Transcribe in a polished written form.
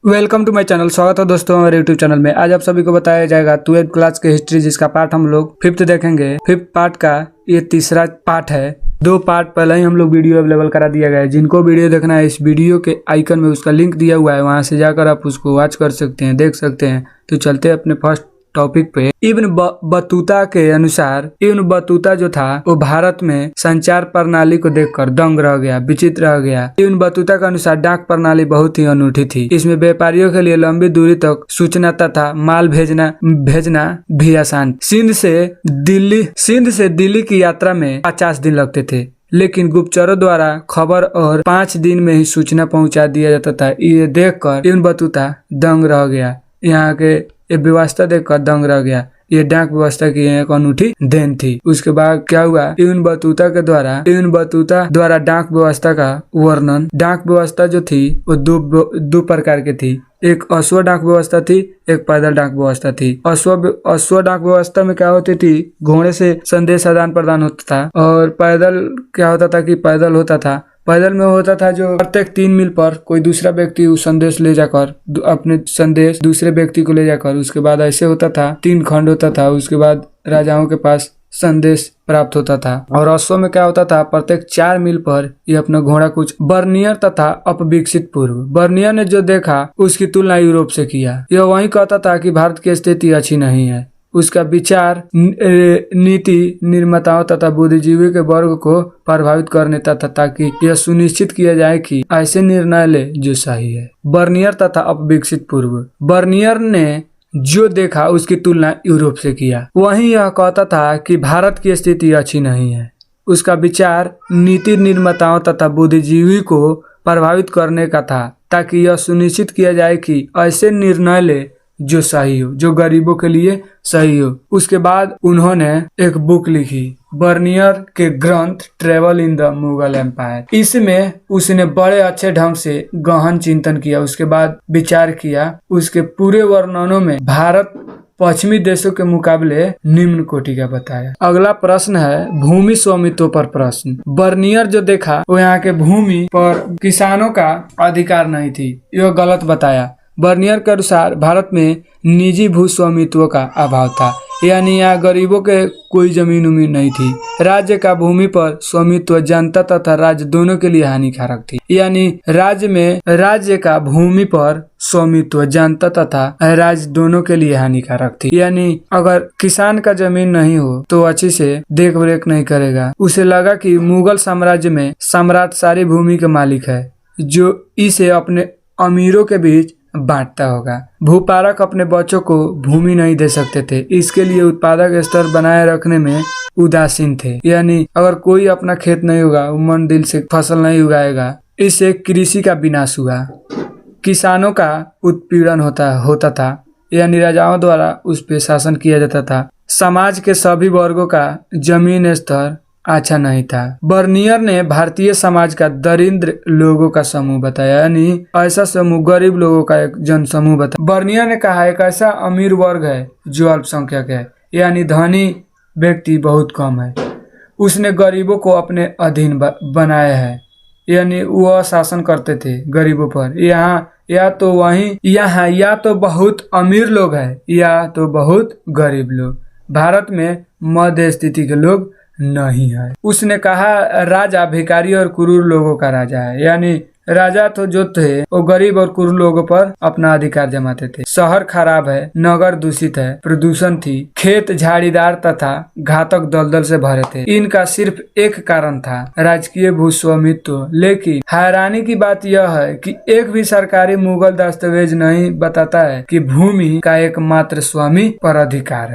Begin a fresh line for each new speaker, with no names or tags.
Welcome to my channel. स्वागत है दोस्तों हमारे यूट्यूब चैनल में। आज आप सभी को बताया जाएगा 12th क्लास के हिस्ट्री, जिसका पार्ट हम लोग 5th देखेंगे। 5th पार्ट का ये तीसरा पार्ट है। 2 पार्ट पहले ही हम लोग वीडियो अवेलेबल करा दिया गया है। जिनको वीडियो देखना है, इस वीडियो के आइकन में उसका लिंक दिया हुआ है, वहां से जाकर आप उसको वॉच कर सकते हैं, देख सकते हैं। तो चलते हैं अपने फर्स्ट टॉपिक पे। इब्न बतूता के अनुसार इब्न बतूता जो था वो भारत में संचार प्रणाली को देखकर दंग रह गया, विचित्र रह गया। इब्न बतूता के अनुसार डाक प्रणाली बहुत ही अनूठी थी। इसमें व्यापारियों के लिए लंबी दूरी तक सूचना तथा माल भेजना भी आसान। सिंध से दिल्ली की यात्रा में 50 दिन लगते थे, लेकिन गुप्तचरों द्वारा खबर और 5 दिन में ही सूचना पहुंचा दिया जाता था। ये देखकर इब्न बतूता दंग रह गया। यहाँ के ये व्यवस्था देखकर दंग रह गया। ये डाक व्यवस्था की एक अनूठी देन थी। उसके बाद क्या हुआ, इब्न बतूता द्वारा डाक व्यवस्था का वर्णन। डाक व्यवस्था जो थी वो दो प्रकार की थी। एक अश्व डाक व्यवस्था थी, एक पैदल डाक व्यवस्था थी। अश्व डाक व्यवस्था में क्या होती थी, घोड़े से संदेश आदान प्रदान होता था। और पैदल क्या होता था कि पैदल में होता था जो प्रत्येक 3 मील पर कोई दूसरा व्यक्ति उस संदेश ले जाकर अपने संदेश दूसरे व्यक्ति को ले जाकर, उसके बाद ऐसे होता था 3 खंड होता था। उसके बाद राजाओं के पास संदेश प्राप्त होता था। और अश्व में क्या होता था, प्रत्येक 4 मील पर ये अपना घोड़ा कुछ बर्नियर तथा अपविकसित पूर्व। बर्नियर ने जो देखा उसकी तुलना यूरोप से किया। यह वही कहता था कि भारत की स्थिति अच्छी नहीं है। उसका विचार नीति निर्माताओं तथा बुद्धिजीवी के वर्ग को प्रभावित करने तथा ताकि यह सुनिश्चित किया जाए कि ऐसे निर्णय ले जो सही है। बर्नियर तथा अपविकसित पूर्व। बर्नियर ने जो देखा उसकी तुलना यूरोप से किया। वहीं यह कहता था कि भारत की स्थिति अच्छी नहीं है। उसका विचार नीति निर्माताओं तथा बुद्धिजीवी को प्रभावित करने का था ताकि यह सुनिश्चित किया जाए कि ऐसे निर्णय ले जो सही हो, जो गरीबों के लिए सही हो। उसके बाद उन्होंने एक बुक लिखी, बर्नियर के ग्रंथ travel in the Mughal empire. इसमें उसने बड़े अच्छे ढंग से गहन चिंतन किया। उसके बाद विचार किया। उसके पूरे वर्णनों में भारत पश्चिमी देशों के मुकाबले निम्न कोटि का बताया। अगला प्रश्न है भूमि स्वामित्व पर प्रश्न। बर्नियर जो देखा वो यहाँ के भूमि पर किसानों का अधिकार नहीं थी, यह गलत बताया। बर्नियर के अनुसार भारत में निजी भू स्वामित्व का अभाव था, यानी यहाँ गरीबों के कोई जमीन उमीन नहीं थी। राज्य का भूमि पर स्वामित्व जनता तथा राज्य दोनों के लिए हानिकारक थी। यानी राज्य का भूमि पर स्वामित्व जनता तथा राज्य दोनों के लिए हानिकारक थी। यानी अगर किसान का जमीन नहीं हो तो अच्छे से देख रेख नहीं करेगा। उसे लगा कि मुगल साम्राज्य में सम्राट सारी भूमि के मालिक है, जो इसे अपने अमीरों के बीच बांटता होगा। भूपारक अपने बच्चों को भूमि नहीं दे सकते थे, इसके लिए उत्पादक स्तर बनाए रखने में उदासीन थे। यानी अगर कोई अपना खेत नहीं होगा, वो मन दिल से फसल नहीं उगाएगा, इससे कृषि का विनाश हुआ। किसानों का उत्पीड़न होता था, यानी राजाओं द्वारा उस पर शासन किया जाता था। समाज के सभी वर्गों का जमीन स्तर अच्छा नहीं था। बर्नियर ने भारतीय समाज का दरिद्र लोगों का समूह बताया, यानी ऐसा समूह गरीब लोगों का एक जन समूह बताया। बर्नियर ने कहा एक ऐसा अमीर वर्ग है जो अल्पसंख्यक है, यानी धनी व्यक्ति बहुत कम है। उसने गरीबों को अपने अधीन बनाया है, यानी वह शासन करते थे गरीबों पर। या तो बहुत अमीर लोग हैं या तो बहुत गरीब लोग। भारत में मध्य स्थिति के लोग नहीं है। उसने कहा राजा भिखारी और क्रूर लोगों का राजा है, यानी राजा तो जो थे वो गरीब और क्रूर लोगों पर अपना अधिकार जमाते थे। शहर खराब है, नगर दूषित है, प्रदूषण थी, खेत झाड़ीदार तथा घातक दलदल से भरे थे। इनका सिर्फ एक कारण था, राजकीय भू स्वामित्व। लेकिन हैरानी की बात यह है कि एक भी सरकारी मुगल दस्तावेज नहीं बताता है कि भूमि का एकमात्र स्वामी पर अधिकार है।